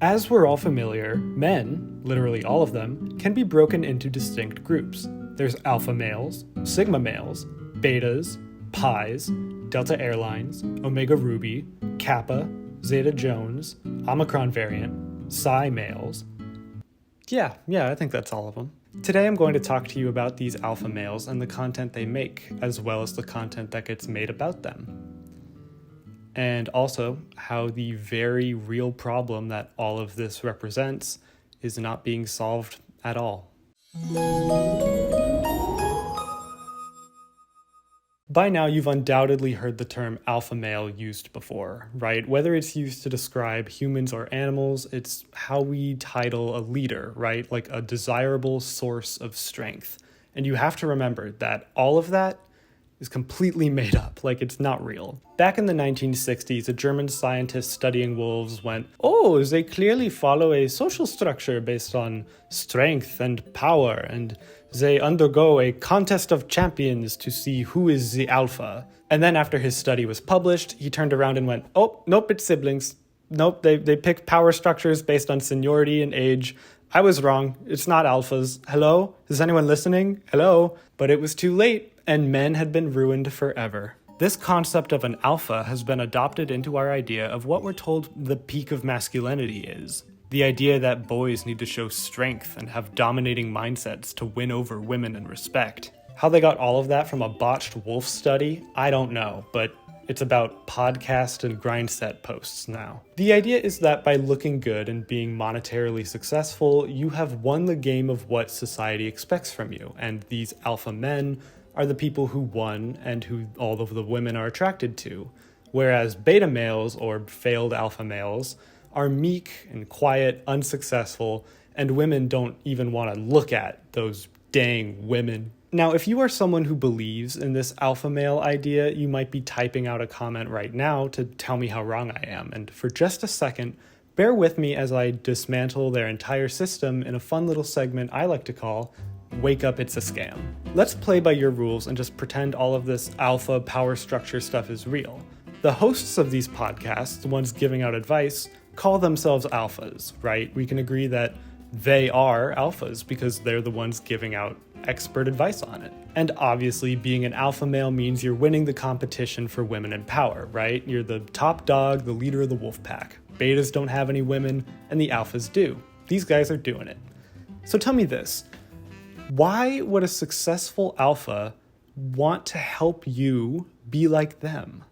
As we're all familiar, men, literally all of them, can be broken into distinct groups. There's alpha males, sigma males, betas, pies, Delta Airlines, Omega Ruby, Kappa, Zeta Jones, Omicron variant, Psi males. Yeah, I think that's all of them. Today I'm going to talk to you about these alpha males and the content they make, as well as the content that gets made about them. And also how the very real problem that all of this represents is not being solved at all. By now, you've undoubtedly heard the term alpha male used before, right? Whether it's used to describe humans or animals, it's how we title a leader, right? Like a desirable source of strength. And you have to remember that all of that is completely made up, like it's not real. Back in the 1960s, a German scientist studying wolves went, "Oh, they clearly follow a social structure based on strength and power, and they undergo a contest of champions to see who is the alpha." And then after his study was published, he turned around and went, "Oh, nope, it's siblings. Nope, they picked power structures based on seniority and age. I was wrong. It's not alphas. Hello? Is anyone listening? Hello?" But it was too late, and men had been ruined forever. This concept of an alpha has been adopted into our idea of what we're told the peak of masculinity is. The idea that boys need to show strength and have dominating mindsets to win over women and respect. How they got all of that from a botched wolf study, I don't know, but it's about podcast and grindset posts now. The idea is that by looking good and being monetarily successful, you have won the game of what society expects from you, and these alpha men are the people who won and who all of the women are attracted to, whereas beta males, or failed alpha males, are meek and quiet, unsuccessful, and women don't even want to look at those dang women. Now, if you are someone who believes in this alpha male idea, you might be typing out a comment right now to tell me how wrong I am, and for just a second, bear with me as I dismantle their entire system in a fun little segment I like to call Wake Up, It's a Scam. Let's play by your rules and just pretend all of this alpha power structure stuff is real. The hosts of these podcasts, the ones giving out advice, call themselves alphas, right? We can agree that they are alphas because they're the ones giving out expert advice on it. And obviously, being an alpha male means you're winning the competition for women in power, right? You're the top dog, the leader of the wolf pack. Betas don't have any women, and the alphas do. These guys are doing it. So tell me this. Why would a successful alpha want to help you be like them?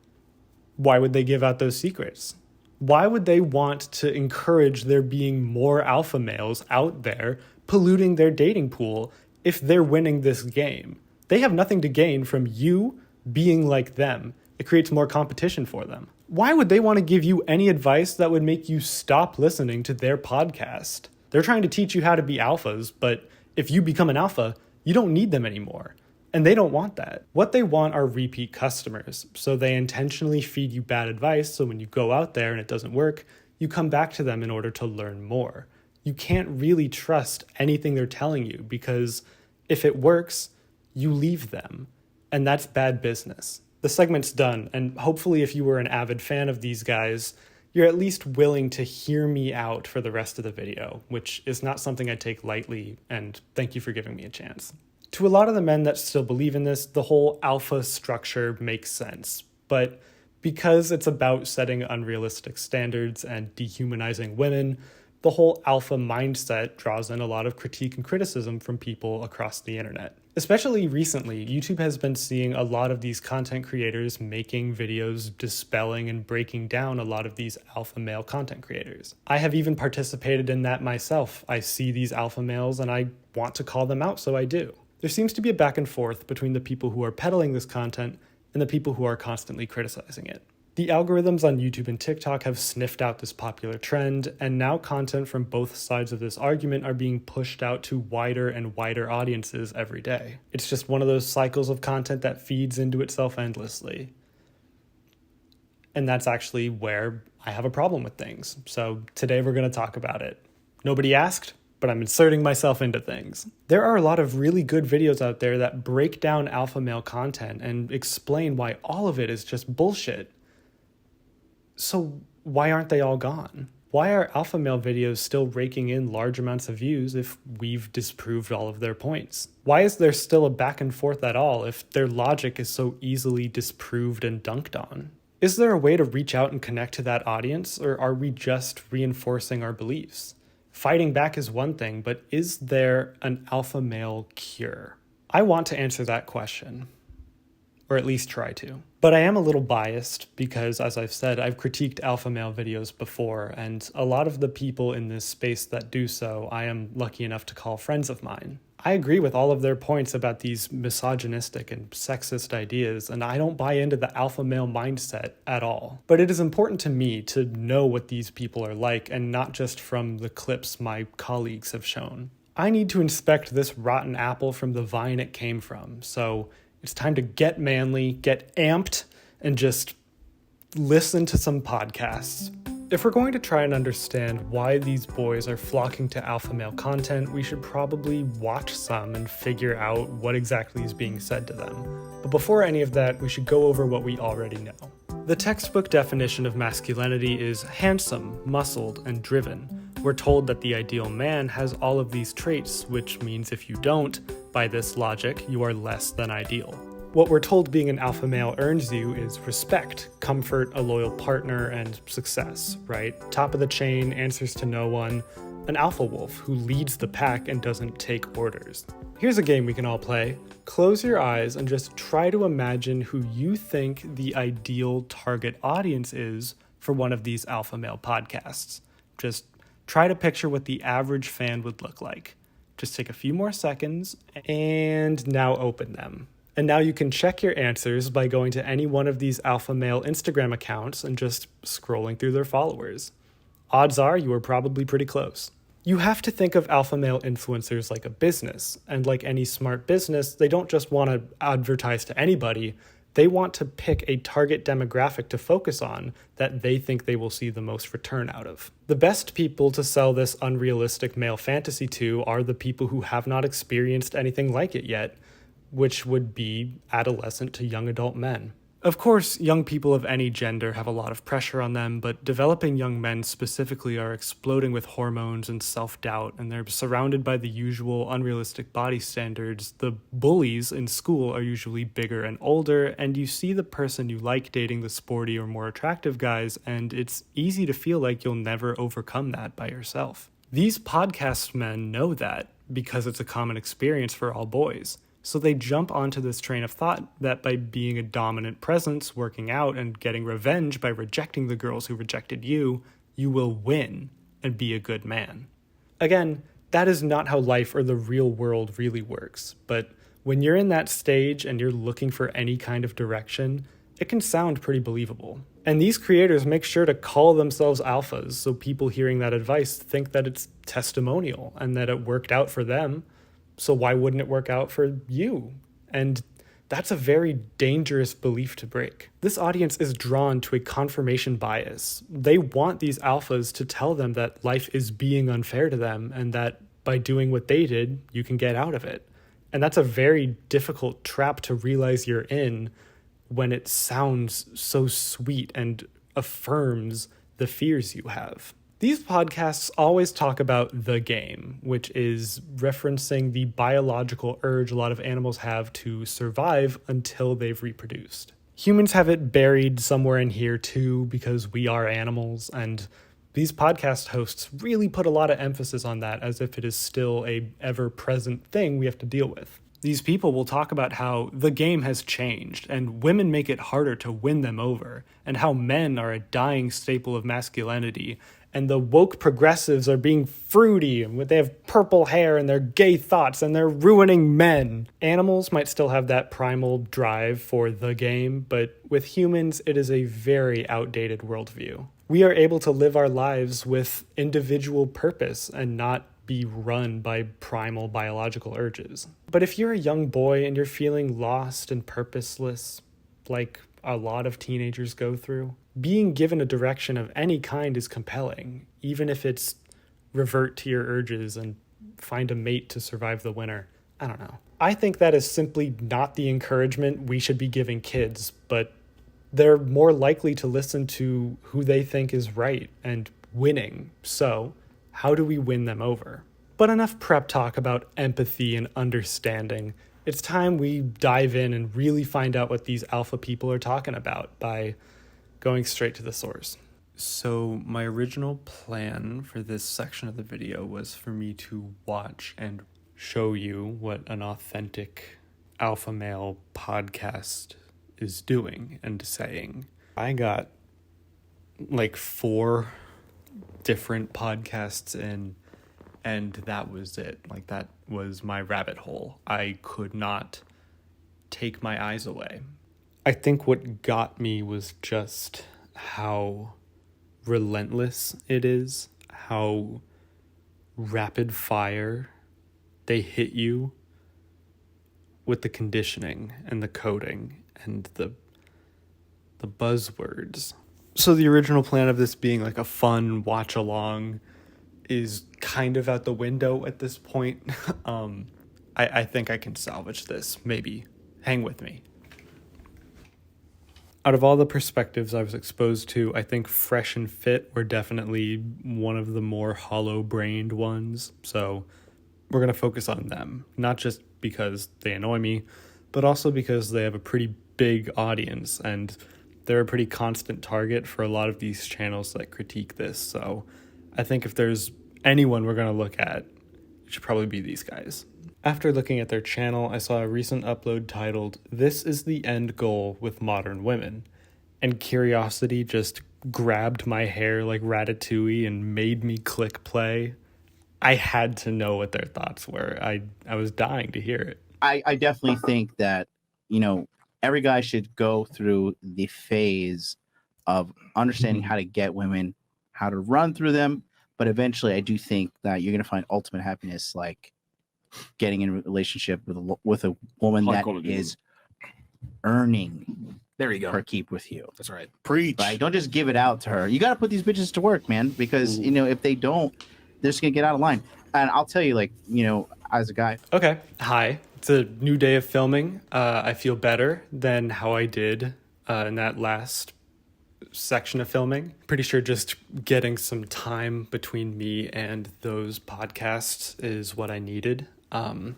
Why would they give out those secrets? Why would they want to encourage there being more alpha males out there polluting their dating pool if they're winning this game? They have nothing to gain from you being like them. It creates more competition for them. Why would they want to give you any advice that would make you stop listening to their podcast? They're trying to teach you how to be alphas, but if you become an alpha, you don't need them anymore. And they don't want that. What they want are repeat customers. So they intentionally feed you bad advice, so when you go out there and it doesn't work, you come back to them in order to learn more. You can't really trust anything they're telling you because if it works, you leave them. And that's bad business. The segment's done, and hopefully if you were an avid fan of these guys, you're at least willing to hear me out for the rest of the video, which is not something I take lightly, and thank you for giving me a chance. To a lot of the men that still believe in this, the whole alpha structure makes sense, but because it's about setting unrealistic standards and dehumanizing women, the whole alpha mindset draws in a lot of critique and criticism from people across the internet. Especially recently, YouTube has been seeing a lot of these content creators making videos dispelling and breaking down a lot of these alpha male content creators. I have even participated in that myself. I see these alpha males and I want to call them out, so I do. There seems to be a back and forth between the people who are peddling this content and the people who are constantly criticizing it. The algorithms on YouTube and TikTok have sniffed out this popular trend, and now content from both sides of this argument are being pushed out to wider and wider audiences every day. It's just one of those cycles of content that feeds into itself endlessly. And that's actually where I have a problem with things. So today we're going to talk about it. Nobody asked, but I'm inserting myself into things. There are a lot of really good videos out there that break down alpha male content and explain why all of it is just bullshit. So why aren't they all gone? Why are alpha male videos still raking in large amounts of views if we've disproved all of their points? Why is there still a back and forth at all if their logic is so easily disproved and dunked on? Is there a way to reach out and connect to that audience, or are we just reinforcing our beliefs? Fighting back is one thing, but is there an alpha male cure? I want to answer that question, or at least try to. But I am a little biased because, as I've said, I've critiqued alpha male videos before, and a lot of the people in this space that do so, I am lucky enough to call friends of mine. I agree with all of their points about these misogynistic and sexist ideas, and I don't buy into the alpha male mindset at all. But it is important to me to know what these people are like, and not just from the clips my colleagues have shown. I need to inspect this rotten apple from the vine it came from, so it's time to get manly, get amped, and just listen to some podcasts. If we're going to try and understand why these boys are flocking to alpha male content, we should probably watch some and figure out what exactly is being said to them. But before any of that, we should go over what we already know. The textbook definition of masculinity is handsome, muscled, and driven. We're told that the ideal man has all of these traits, which means if you don't, by this logic, you are less than ideal. What we're told being an alpha male earns you is respect, comfort, a loyal partner, and success, right? Top of the chain, answers to no one, an alpha wolf who leads the pack and doesn't take orders. Here's a game we can all play. Close your eyes and just try to imagine who you think the ideal target audience is for one of these alpha male podcasts. Just try to picture what the average fan would look like. Just take a few more seconds, and now open them. And now you can check your answers by going to any one of these alpha male Instagram accounts and just scrolling through their followers. Odds are you are probably pretty close. You have to think of alpha male influencers like a business, and like any smart business, they don't just want to advertise to anybody. They want to pick a target demographic to focus on that they think they will see the most return out of. The best people to sell this unrealistic male fantasy to are the people who have not experienced anything like it yet, which would be adolescent to young adult men. Of course, young people of any gender have a lot of pressure on them, but developing young men specifically are exploding with hormones and self-doubt, and they're surrounded by the usual unrealistic body standards. The bullies in school are usually bigger and older, and you see the person you like dating the sporty or more attractive guys, and it's easy to feel like you'll never overcome that by yourself. These podcast men know that because it's a common experience for all boys. So they jump onto this train of thought that by being a dominant presence, working out, and getting revenge by rejecting the girls who rejected you, you will win and be a good man. Again, that is not how life or the real world really works, but when you're in that stage and you're looking for any kind of direction, it can sound pretty believable. And these creators make sure to call themselves alphas, so people hearing that advice think that it's testimonial and that it worked out for them. So why wouldn't it work out for you? And that's a very dangerous belief to break. This audience is drawn to a confirmation bias. They want these alphas to tell them that life is being unfair to them and that by doing what they did, you can get out of it. And that's a very difficult trap to realize you're in when it sounds so sweet and affirms the fears you have. These podcasts always talk about the game, which is referencing the biological urge a lot of animals have to survive until they've reproduced. Humans have it buried somewhere in here too because we are animals, and these podcast hosts really put a lot of emphasis on that as if it is still a ever-present thing we have to deal with. These people will talk about how the game has changed and women make it harder to win them over, and how men are a dying staple of masculinity, and the woke progressives are being fruity, and they have purple hair and they're gay thoughts and they're ruining men. Animals might still have that primal drive for the game, but with humans, it is a very outdated worldview. We are able to live our lives with individual purpose and not be run by primal biological urges. But if you're a young boy and you're feeling lost and purposeless, like a lot of teenagers go through, being given a direction of any kind is compelling, even if it's revert to your urges and find a mate to survive the winter. I don't know. I think that is simply not the encouragement we should be giving kids, but they're more likely to listen to who they think is right and winning. So, how do we win them over? But enough prep talk about empathy and understanding. It's time we dive in and really find out what these alpha people are talking about by going straight to the source. So my original plan for this section of the video was for me to watch and show you what an authentic alpha male podcast is doing and saying. I got like 4 different podcasts in, and that was it. Like, that was my rabbit hole. I could not take my eyes away. I think what got me was just how relentless it is, how rapid fire they hit you with the conditioning and the coding and the buzzwords. So the original plan of this being like a fun watch along is kind of out the window at this point. I think I can salvage this. Maybe. Hang with me. Out of all the perspectives I was exposed to, I think Fresh and Fit were definitely one of the more hollow-brained ones. So we're going to focus on them. Not just because they annoy me, but also because they have a pretty big audience, and they're a pretty constant target for a lot of these channels that critique this. So I think if there's anyone we're going to look at, it should probably be these guys. After looking at their channel, I saw a recent upload titled, "This is the End Goal with Modern Women," and curiosity just grabbed my hair like Ratatouille and made me click play. I had to know what their thoughts were. I was dying to hear it. I definitely think that, every guy should go through the phase of understanding how to get women, how to run through them. But eventually I do think that you're going to find ultimate happiness, like getting in a relationship with a woman that is earning her keep with you. That's right. Preach. Right? Don't just give it out to her. You got to put these bitches to work, man, because, if they don't, they're just going to get out of line. And I'll tell you, as a guy. Okay. Hi. It's a new day of filming. I feel better than how I did in that last section of filming. Pretty sure just getting some time between me and those podcasts is what I needed. I'm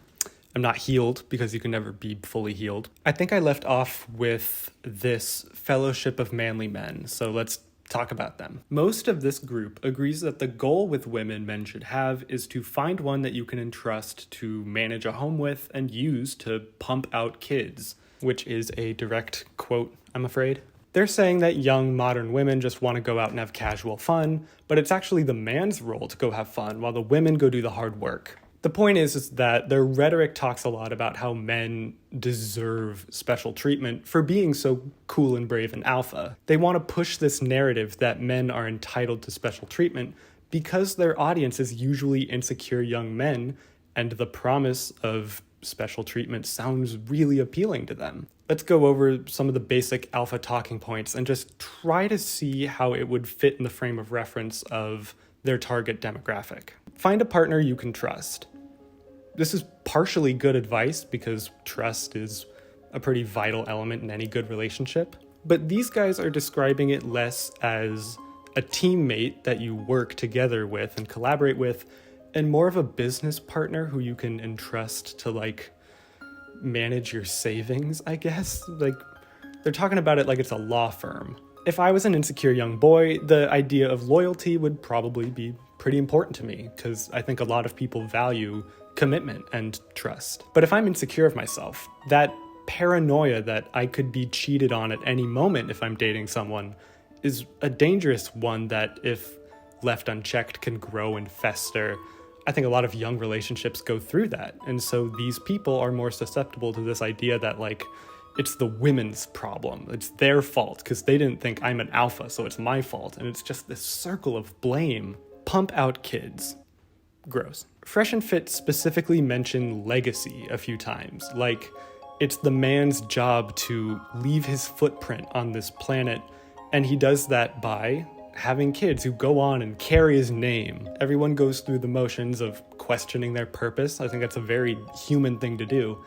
not healed, because you can never be fully healed. I think I left off with this Fellowship of Manly Men, so let's talk about them. Most of this group agrees that the goal with women men should have is to find one that you can entrust to manage a home with and use to pump out kids, which is a direct quote, I'm afraid. They're saying that young modern women just want to go out and have casual fun, but it's actually the man's role to go have fun while the women go do the hard work. The point is that their rhetoric talks a lot about how men deserve special treatment for being so cool and brave and alpha. They want to push this narrative that men are entitled to special treatment because their audience is usually insecure young men, and the promise of special treatment sounds really appealing to them. Let's go over some of the basic alpha talking points and just try to see how it would fit in the frame of reference of their target demographic. Find a partner you can trust. This is partially good advice because trust is a pretty vital element in any good relationship. But these guys are describing it less as a teammate that you work together with and collaborate with, and more of a business partner who you can entrust to manage your savings, I guess. They're talking about it like it's a law firm. If I was an insecure young boy, the idea of loyalty would probably be pretty important to me, because I think a lot of people value commitment and trust. But if I'm insecure of myself, that paranoia that I could be cheated on at any moment if I'm dating someone is a dangerous one that, if left unchecked, can grow and fester. I think a lot of young relationships go through that. And so these people are more susceptible to this idea that it's the women's problem. It's their fault because they didn't think I'm an alpha, so it's my fault. And it's just this circle of blame. Pump out kids. Gross. Fresh and Fit specifically mention legacy a few times. It's the man's job to leave his footprint on this planet, and he does that by having kids who go on and carry his name. Everyone goes through the motions of questioning their purpose. I think that's a very human thing to do.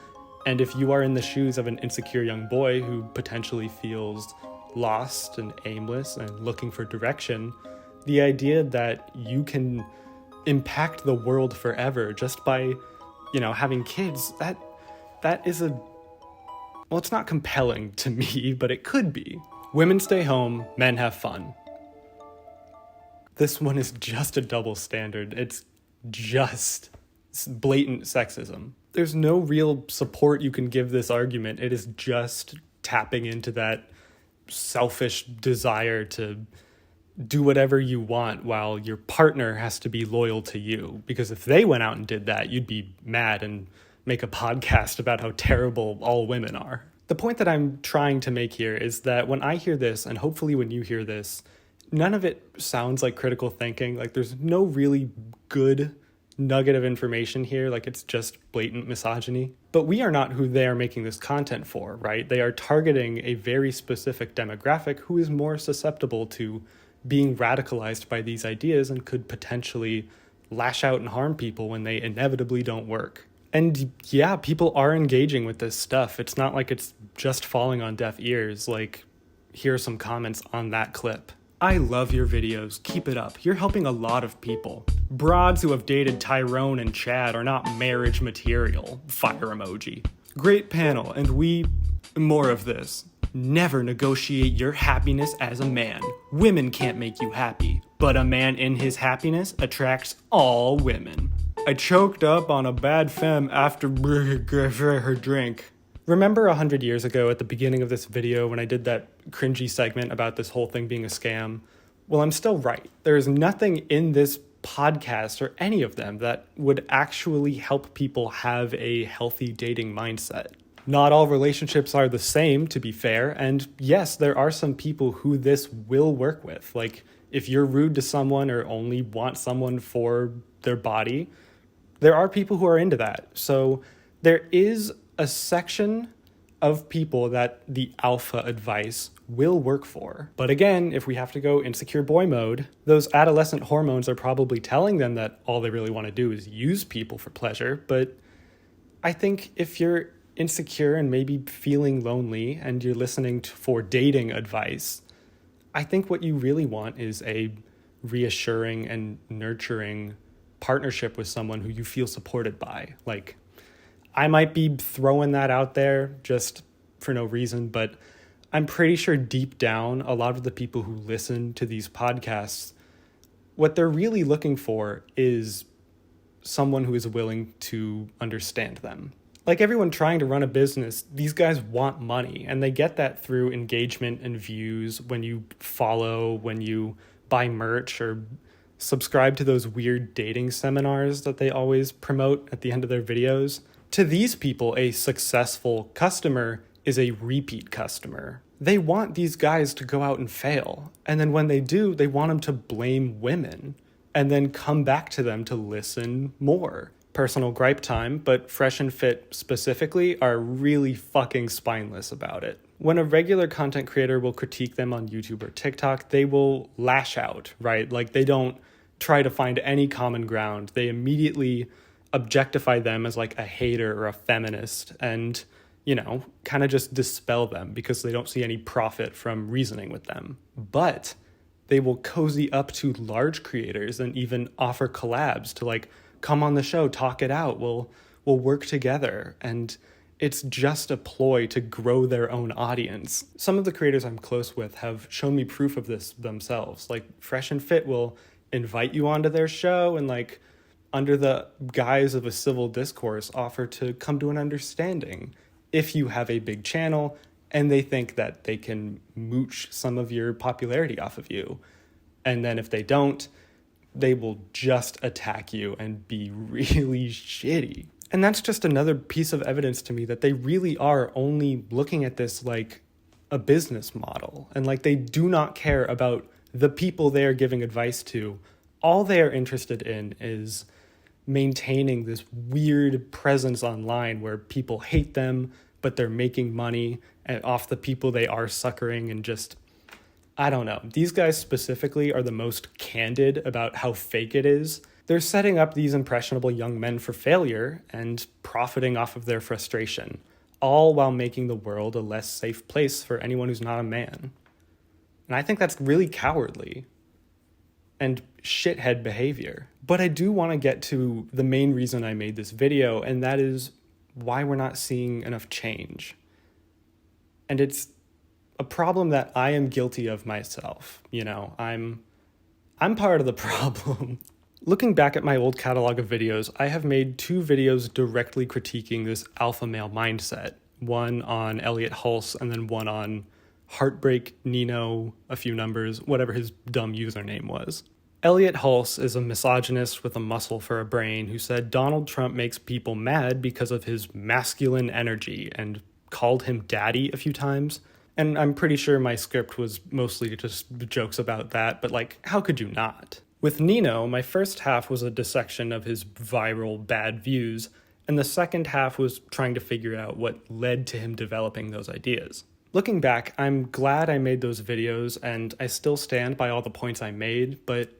And if you are in the shoes of an insecure young boy who potentially feels lost and aimless and looking for direction, The idea that you can impact the world forever just by, having kids, that is well, it's not compelling to me, but it could be. Women stay home, men have fun. This one is just a double standard. It's just blatant sexism. There's no real support you can give this argument. It is just tapping into that selfish desire to do whatever you want while your partner has to be loyal to you. Because if they went out and did that, you'd be mad and make a podcast about how terrible all women are. The point that I'm trying to make here is that when I hear this, and hopefully when you hear this, none of it sounds like critical thinking. Like, there's no really good nugget of information here. Like, it's just blatant misogyny. But we are not who they are making this content for, right? They are targeting a very specific demographic who is more susceptible to being radicalized by these ideas and could potentially lash out and harm people when they inevitably don't work. And yeah, people are engaging with this stuff. It's not like it's just falling on deaf ears. Like, here are some comments on that clip. I love your videos. Keep it up. You're helping a lot of people. Broads who have dated Tyrone and Chad are not marriage material. Fire emoji. Great panel, and more of this. Never negotiate your happiness as a man. Women can't make you happy, but a man in his happiness attracts all women. I choked up on a bad femme after her drink. Remember 100 years ago at the beginning of this video when I did that cringy segment about this whole thing being a scam? Well, I'm still right. There is nothing in this podcast or any of them that would actually help people have a healthy dating mindset. Not all relationships are the same, to be fair, and yes, there are some people who this will work with. Like, if you're rude to someone or only want someone for their body, there are people who are into that. So there is a section of people that the alpha advice will work for. But again, if we have to go insecure boy mode, those adolescent hormones are probably telling them that all they really want to do is use people for pleasure. But I think if you're insecure and maybe feeling lonely and you're listening for dating advice, I think what you really want is a reassuring and nurturing partnership with someone who you feel supported by. Like, I might be throwing that out there just for no reason, but I'm pretty sure deep down, a lot of the people who listen to these podcasts, what they're really looking for is someone who is willing to understand them. Like everyone trying to run a business, these guys want money, and they get that through engagement and views when you follow, when you buy merch or subscribe to those weird dating seminars that they always promote at the end of their videos. To these people, a successful customer is a repeat customer. They want these guys to go out and fail. And then when they do, they want them to blame women and then come back to them to listen more. Personal gripe time, but Fresh and Fit specifically are really fucking spineless about it. When a regular content creator will critique them on YouTube or TikTok, they will lash out, right? Like, they don't try to find any common ground. They immediately objectify them as like a hater or a feminist and, kind of just dispel them because they don't see any profit from reasoning with them. But they will cozy up to large creators and even offer collabs to like, come on the show, talk it out, we'll work together. And it's just a ploy to grow their own audience. Some of the creators I'm close with have shown me proof of this themselves. Like, Fresh and Fit will invite you onto their show and like, under the guise of a civil discourse, offer to come to an understanding if you have a big channel and they think that they can mooch some of your popularity off of you. And then if they don't, they will just attack you and be really shitty. And that's just another piece of evidence to me that they really are only looking at this like a business model. And like, they do not care about the people they are giving advice to. All they are interested in is maintaining this weird presence online where people hate them, but they're making money off the people they are suckering. And just, I don't know. These guys specifically are the most candid about how fake it is. They're setting up these impressionable young men for failure and profiting off of their frustration, all while making the world a less safe place for anyone who's not a man. And I think that's really cowardly. and shithead behavior. But I do want to get to the main reason I made this video, and that is why we're not seeing enough change. And it's a problem that I am guilty of myself. You know, I'm part of the problem. Looking back at my old catalog of videos, I have made 2 videos directly critiquing this alpha male mindset. One on Elliot Hulse and then one on Heartbreak Nino, a few numbers, whatever his dumb username was. Elliot Hulse is a misogynist with a muscle for a brain who said Donald Trump makes people mad because of his masculine energy and called him daddy a few times. And I'm pretty sure my script was mostly just jokes about that, but like, how could you not? With Nino, my first half was a dissection of his viral bad views, and the second half was trying to figure out what led to him developing those ideas. Looking back, I'm glad I made those videos, and I still stand by all the points I made, but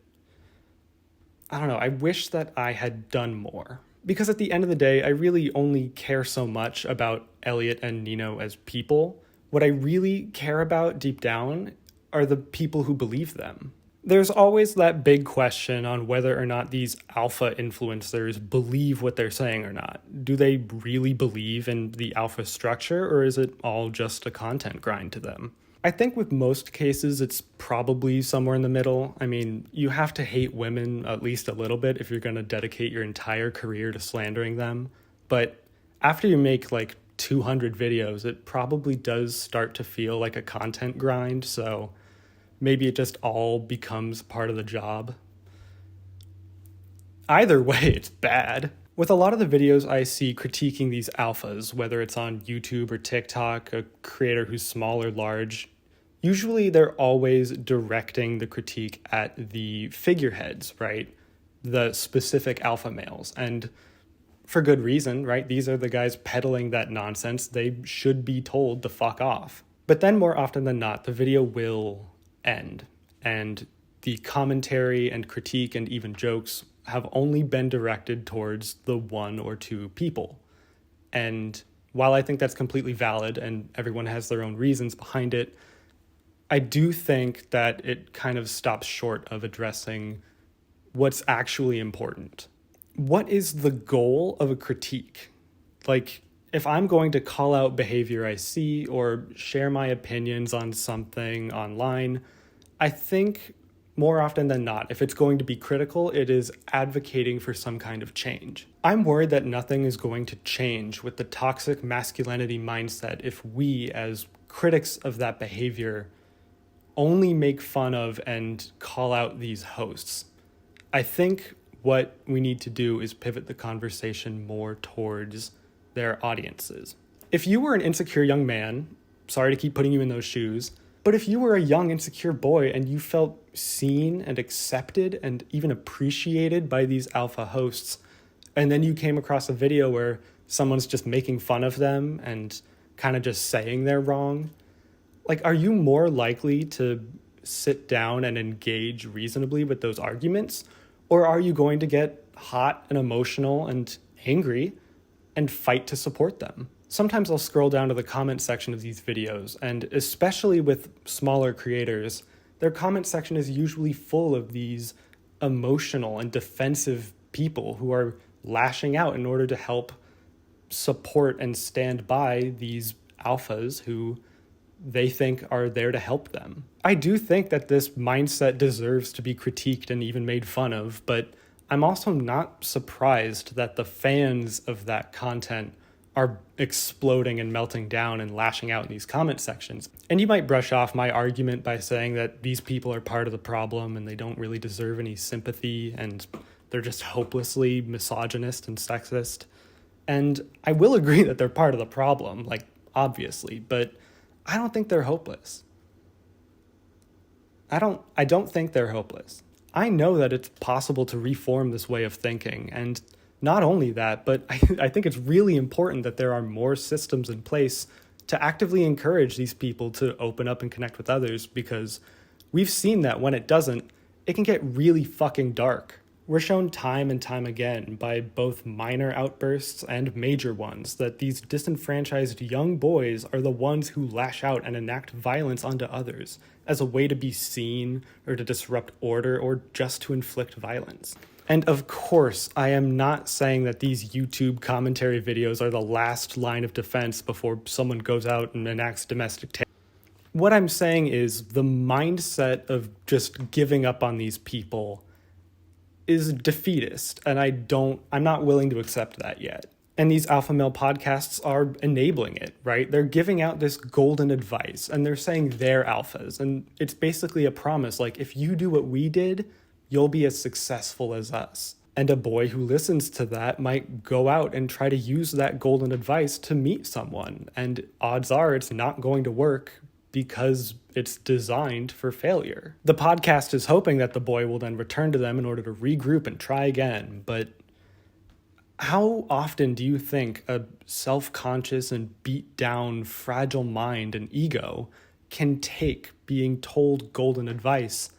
I don't know, I wish that I had done more. Because at the end of the day, I really only care so much about Elliot and Nino as people. What I really care about deep down are the people who believe them. There's always that big question on whether or not these alpha influencers believe what they're saying or not. Do they really believe in the alpha structure, or is it all just a content grind to them? I think with most cases, it's probably somewhere in the middle. I mean, you have to hate women at least a little bit if you're going to dedicate your entire career to slandering them. But after you make like 200 videos, it probably does start to feel like a content grind, so maybe it just all becomes part of the job. Either way, it's bad. With a lot of the videos I see critiquing these alphas, whether it's on YouTube or TikTok, a creator who's small or large, usually they're always directing the critique at the figureheads, right? The specific alpha males. And for good reason, right? These are the guys peddling that nonsense. They should be told to fuck off. But then more often than not, the video will end, and the commentary and critique and even jokes have only been directed towards the 1 or 2 people. And while I think that's completely valid and everyone has their own reasons behind it, I do think that it kind of stops short of addressing what's actually important. What is the goal of a critique? Like, if I'm going to call out behavior I see or share my opinions on something online, I think more often than not, if it's going to be critical, it is advocating for some kind of change. I'm worried that nothing is going to change with the toxic masculinity mindset if we, as critics of that behavior, only make fun of and call out these hosts. I think what we need to do is pivot the conversation more towards their audiences. If you were an insecure young man, sorry to keep putting you in those shoes, but if you were a young insecure boy and you felt seen and accepted and even appreciated by these alpha hosts, and then you came across a video where someone's just making fun of them and kind of just saying they're wrong, like, are you more likely to sit down and engage reasonably with those arguments? Or are you going to get hot and emotional and angry and fight to support them? Sometimes I'll scroll down to the comment section of these videos, and especially with smaller creators, their comment section is usually full of these emotional and defensive people who are lashing out in order to help support and stand by these alphas who they think are there to help them. I do think that this mindset deserves to be critiqued and even made fun of, but I'm also not surprised that the fans of that content are exploding and melting down and lashing out in these comment sections. And you might brush off my argument by saying that these people are part of the problem and they don't really deserve any sympathy and they're just hopelessly misogynist and sexist. And I will agree that they're part of the problem, like, obviously, but I don't think they're hopeless. I don't think they're hopeless. I know that it's possible to reform this way of thinking, and not only that, but I think it's really important that there are more systems in place to actively encourage these people to open up and connect with others, because we've seen that when it doesn't, it can get really fucking dark. We're shown time and time again by both minor outbursts and major ones that these disenfranchised young boys are the ones who lash out and enact violence onto others as a way to be seen or to disrupt order or just to inflict violence. And of course, I am not saying that these YouTube commentary videos are the last line of defense before someone goes out and enacts domestic terror. What I'm saying is the mindset of just giving up on these people is defeatist, and I'm not willing to accept that yet. And these alpha male podcasts are enabling it, right? They're giving out this golden advice, and they're saying they're alphas, and it's basically a promise, like, if you do what we did, you'll be as successful as us. And a boy who listens to that might go out and try to use that golden advice to meet someone, and odds are it's not going to work because it's designed for failure. The podcast is hoping that the boy will then return to them in order to regroup and try again, but how often do you think a self-conscious and beat-down, fragile mind and ego can take being told golden advice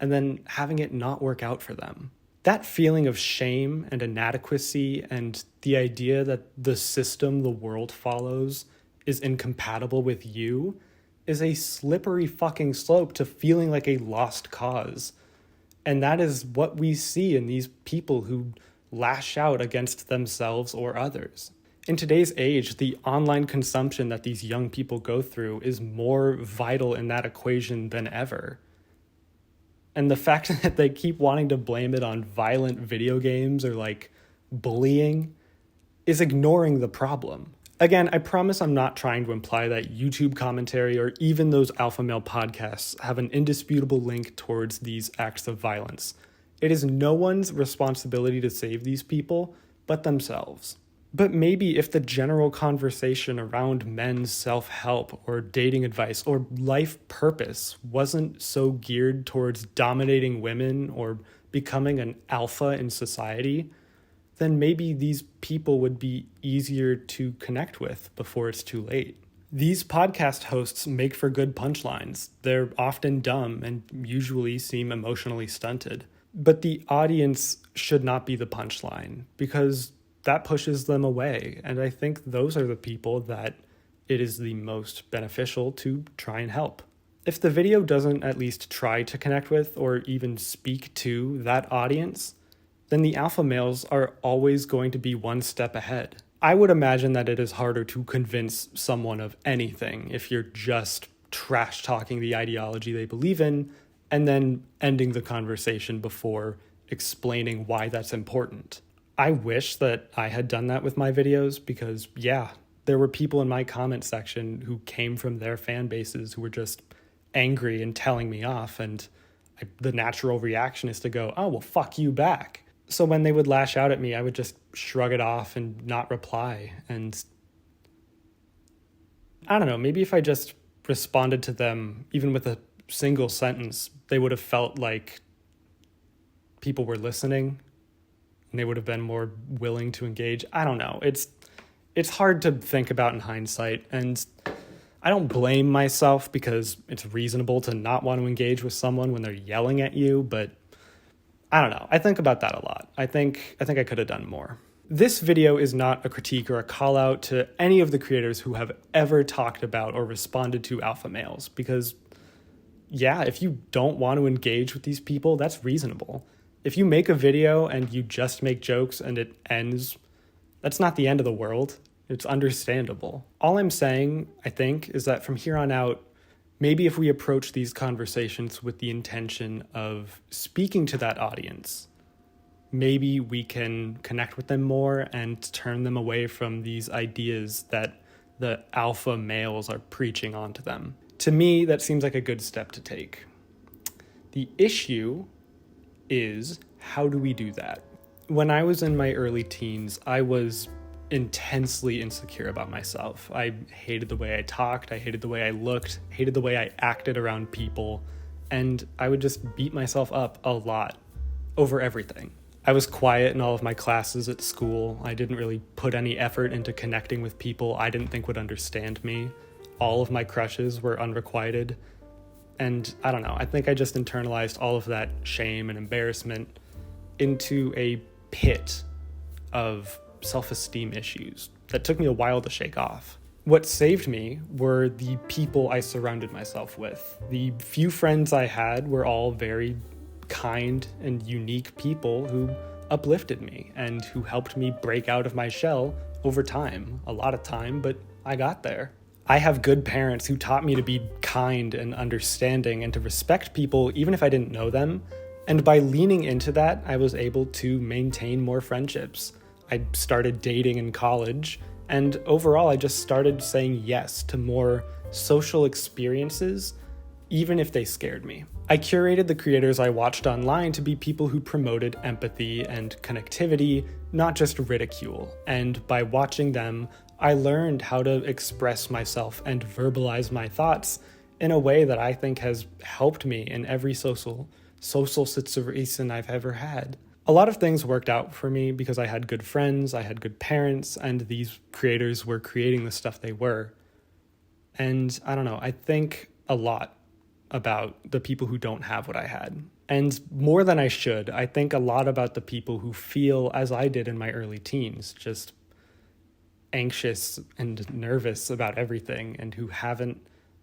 and then having it not work out for them? That feeling of shame and inadequacy and the idea that the system the world follows is incompatible with you is a slippery fucking slope to feeling like a lost cause. And that is what we see in these people who lash out against themselves or others. In today's age, the online consumption that these young people go through is more vital in that equation than ever. And the fact that they keep wanting to blame it on violent video games or like bullying is ignoring the problem. Again, I promise I'm not trying to imply that YouTube commentary or even those alpha male podcasts have an indisputable link towards these acts of violence. It is no one's responsibility to save these people but themselves. But maybe if the general conversation around men's self-help or dating advice or life purpose wasn't so geared towards dominating women or becoming an alpha in society, then maybe these people would be easier to connect with before it's too late. These podcast hosts make for good punchlines. They're often dumb and usually seem emotionally stunted. But the audience should not be the punchline because that pushes them away. And I think those are the people that it is the most beneficial to try and help. If the video doesn't at least try to connect with or even speak to that audience, then the alpha males are always going to be one step ahead. I would imagine that it is harder to convince someone of anything if you're just trash talking the ideology they believe in and then ending the conversation before explaining why that's important. I wish that I had done that with my videos because, yeah, there were people in my comment section who came from their fan bases who were just angry and telling me off, and the natural reaction is to go, oh, well, fuck you back. So when they would lash out at me, I would just shrug it off and not reply. And I don't know, maybe if I just responded to them, even with a single sentence, they would have felt like people were listening and they would have been more willing to engage. I don't know. It's hard to think about in hindsight. And I don't blame myself because it's reasonable to not want to engage with someone when they're yelling at you, but I don't know. I think about that a lot. I think I could have done more. This video is not a critique or a call out to any of the creators who have ever talked about or responded to alpha males because, yeah, if you don't want to engage with these people, that's reasonable. If you make a video and you just make jokes and it ends, that's not the end of the world. It's understandable. All I'm saying, I think, is that from here on out, maybe if we approach these conversations with the intention of speaking to that audience, maybe we can connect with them more and turn them away from these ideas that the alpha males are preaching onto them. To me, that seems like a good step to take. The issue is, how do we do that? When I was in my early teens, I was intensely insecure about myself. I hated the way I talked, I hated the way I looked, hated the way I acted around people, and I would just beat myself up a lot over everything. I was quiet in all of my classes at school. I didn't really put any effort into connecting with people I didn't think would understand me. All of my crushes were unrequited. And I don't know, I think I just internalized all of that shame and embarrassment. into a pit of self-esteem issues that took me a while to shake off. What saved me were the people I surrounded myself with. The few friends I had were all very kind and unique people who uplifted me and who helped me break out of my shell over time. A lot of time, but I got there. I have good parents who taught me to be kind and understanding and to respect people even if I didn't know them. And by leaning into that, I was able to maintain more friendships. I started dating in college, and overall I just started saying yes to more social experiences, even if they scared me. I curated the creators I watched online to be people who promoted empathy and connectivity, not just ridicule. And by watching them, I learned how to express myself and verbalize my thoughts in a way that I think has helped me in every social situation I've ever had. A lot of things worked out for me because I had good friends, I had good parents, and these creators were creating the stuff they were. And I don't know, I think a lot about the people who don't have what I had. And more than I should, I think a lot about the people who feel as I did in my early teens, just anxious and nervous about everything and who haven't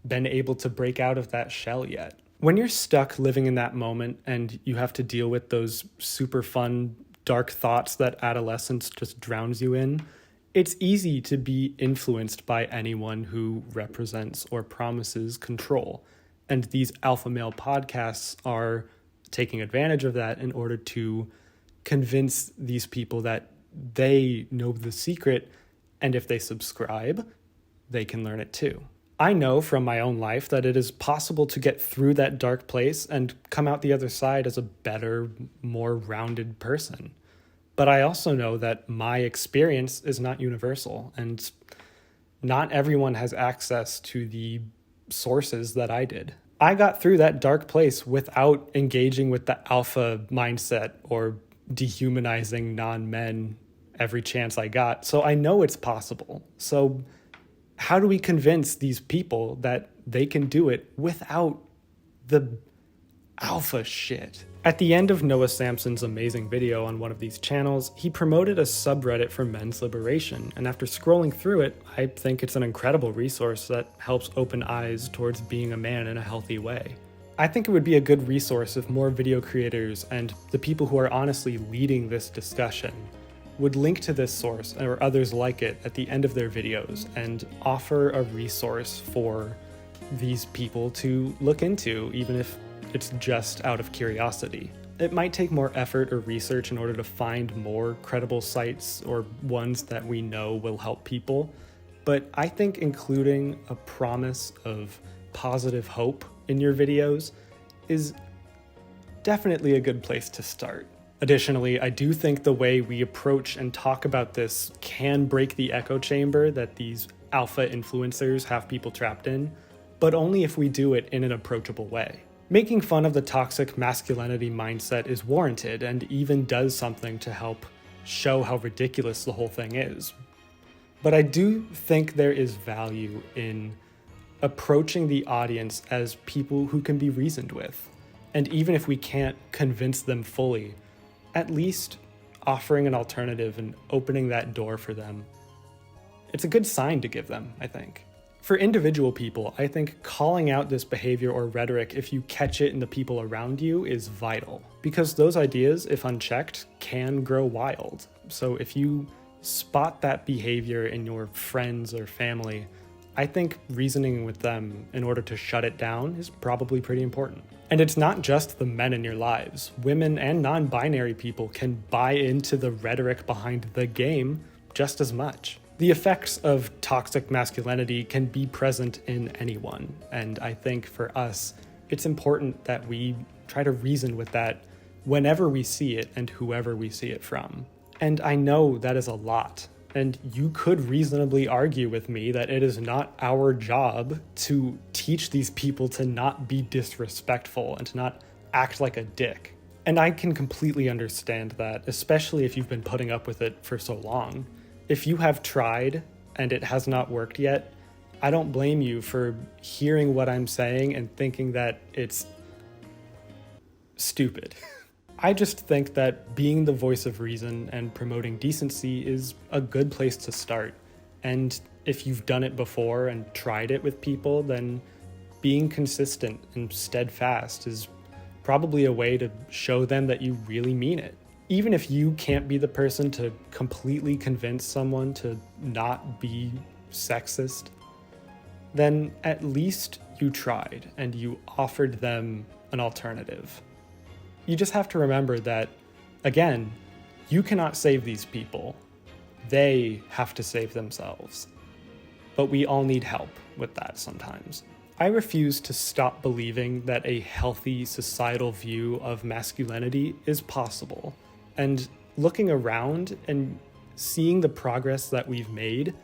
been able to break out of that shell yet. When you're stuck living in that moment and you have to deal with those super fun, dark thoughts that adolescence just drowns you in, it's easy to be influenced by anyone who represents or promises control. And these alpha male podcasts are taking advantage of that in order to convince these people that they know the secret, and if they subscribe, they can learn it too. I know from my own life that it is possible to get through that dark place and come out the other side as a better, more rounded person. But I also know that my experience is not universal, and not everyone has access to the sources that I did. I got through that dark place without engaging with the alpha mindset or dehumanizing non-men every chance I got. So I know it's possible. So how do we convince these people that they can do it without the alpha shit? At the end of Noah Samson's amazing video on one of these channels, he promoted a subreddit for men's liberation, and after scrolling through it, I think it's an incredible resource that helps open eyes towards being a man in a healthy way. I think it would be a good resource if more video creators and the people who are honestly leading this discussion would link to this source or others like it at the end of their videos and offer a resource for these people to look into, even if it's just out of curiosity. It might take more effort or research in order to find more credible sites or ones that we know will help people, but I think including a promise of positive hope in your videos is definitely a good place to start. Additionally, I do think the way we approach and talk about this can break the echo chamber that these alpha influencers have people trapped in, but only if we do it in an approachable way. Making fun of the toxic masculinity mindset is warranted and even does something to help show how ridiculous the whole thing is. But I do think there is value in approaching the audience as people who can be reasoned with. And even if we can't convince them fully, at least offering an alternative and opening that door for them. It's a good sign to give them, I think. For individual people, I think calling out this behavior or rhetoric if you catch it in the people around you is vital, because those ideas, if unchecked, can grow wild. So if you spot that behavior in your friends or family, I think reasoning with them in order to shut it down is probably pretty important. And it's not just the men in your lives. Women and non-binary people can buy into the rhetoric behind the game just as much. The effects of toxic masculinity can be present in anyone, and I think for us, it's important that we try to reason with that whenever we see it and whoever we see it from. And I know that is a lot, and you could reasonably argue with me that it is not our job to teach these people to not be disrespectful and to not act like a dick. And I can completely understand that, especially if you've been putting up with it for so long. If you have tried and it has not worked yet, I don't blame you for hearing what I'm saying and thinking that it's stupid. I just think that being the voice of reason and promoting decency is a good place to start. And if you've done it before and tried it with people, then being consistent and steadfast is probably a way to show them that you really mean it. Even if you can't be the person to completely convince someone to not be sexist, then at least you tried and you offered them an alternative. You just have to remember that, again, you cannot save these people. They have to save themselves. But we all need help with that sometimes. I refuse to stop believing that a healthy societal view of masculinity is possible. And looking around and seeing the progress that we've made,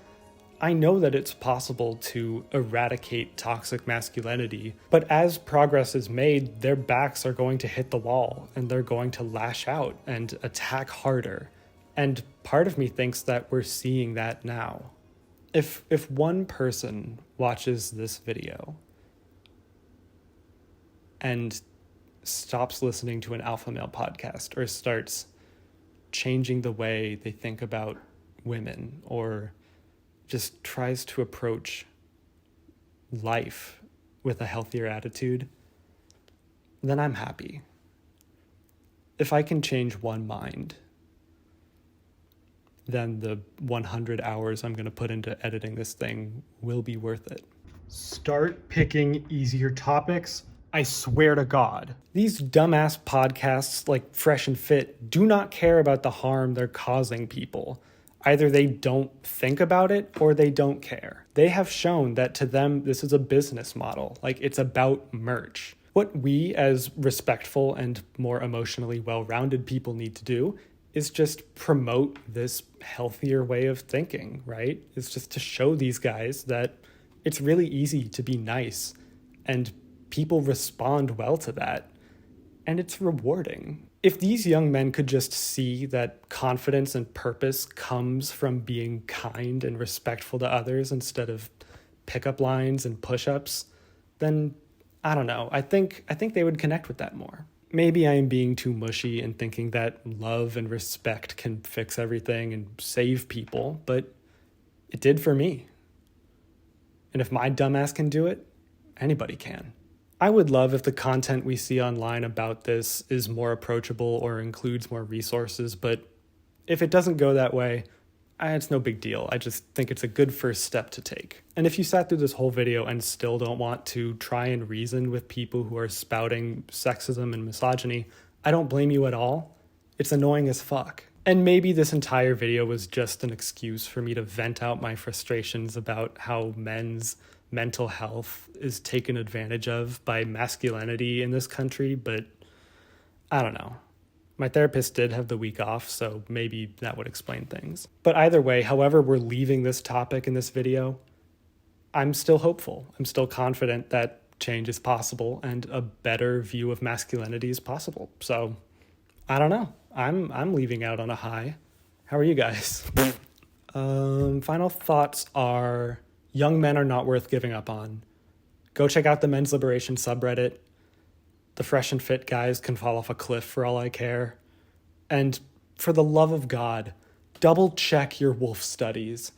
I know that it's possible to eradicate toxic masculinity, but as progress is made, their backs are going to hit the wall and they're going to lash out and attack harder. And part of me thinks that we're seeing that now. If one person watches this video and stops listening to an alpha male podcast or starts changing the way they think about women or just tries to approach life with a healthier attitude, then I'm happy. If I can change one mind, then the 100 hours I'm going to put into editing this thing will be worth it. Start picking easier topics. I swear to God. These dumbass podcasts like Fresh and Fit do not care about the harm they're causing people. Either they don't think about it or they don't care. They have shown that to them, this is a business model. Like, it's about merch. What we as respectful and more emotionally well-rounded people need to do is just promote this healthier way of thinking, right? It's just to show these guys that it's really easy to be nice and people respond well to that. And it's rewarding. If these young men could just see that confidence and purpose comes from being kind and respectful to others instead of pickup lines and push-ups, then I don't know. I think they would connect with that more. Maybe I am being too mushy and thinking that love and respect can fix everything and save people, but it did for me. And if my dumbass can do it, anybody can. I would love if the content we see online about this is more approachable or includes more resources, but if it doesn't go that way, it's no big deal. I just think it's a good first step to take. And if you sat through this whole video and still don't want to try and reason with people who are spouting sexism and misogyny, I don't blame you at all. It's annoying as fuck. And maybe this entire video was just an excuse for me to vent out my frustrations about how men's mental health is taken advantage of by masculinity in this country, but I don't know. My therapist did have the week off, so maybe that would explain things. But either way, however we're leaving this topic in this video, I'm still hopeful. I'm still confident that change is possible and a better view of masculinity is possible. So I don't know. I'm leaving out on a high. How are you guys? Final thoughts are: young men are not worth giving up on. Go check out the Men's Liberation subreddit. The Fresh and Fit guys can fall off a cliff for all I care. And for the love of God, double check your wolf studies.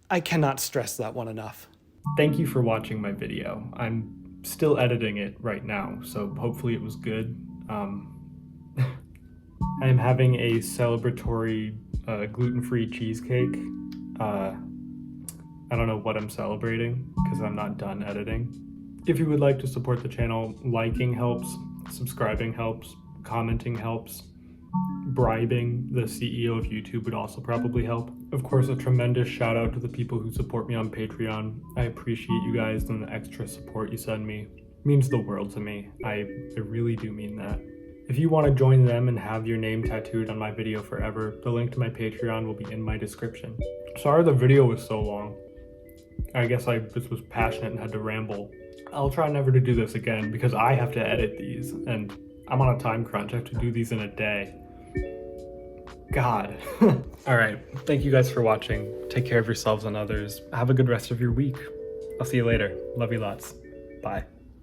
I cannot stress that one enough. Thank you for watching my video. I'm still editing it right now, so hopefully it was good. I'm having a celebratory gluten-free cheesecake. I don't know what I'm celebrating because I'm not done editing. If you would like to support the channel, liking helps, subscribing helps, commenting helps, bribing the CEO of YouTube would also probably help. Of course, a tremendous shout out to the people who support me on Patreon. I appreciate you guys, and the extra support you send me means the world to me. I really do mean that. If you want to join them and have your name tattooed on my video forever, the link to my Patreon will be in my description. Sorry the video was so long. I guess I just was passionate and had to ramble. I'll try never to do this again because I have to edit these and I'm on a time crunch. I have to do these in a day. God. All right. Thank you guys for watching. Take care of yourselves and others. Have a good rest of your week. I'll see you later. Love you lots. Bye.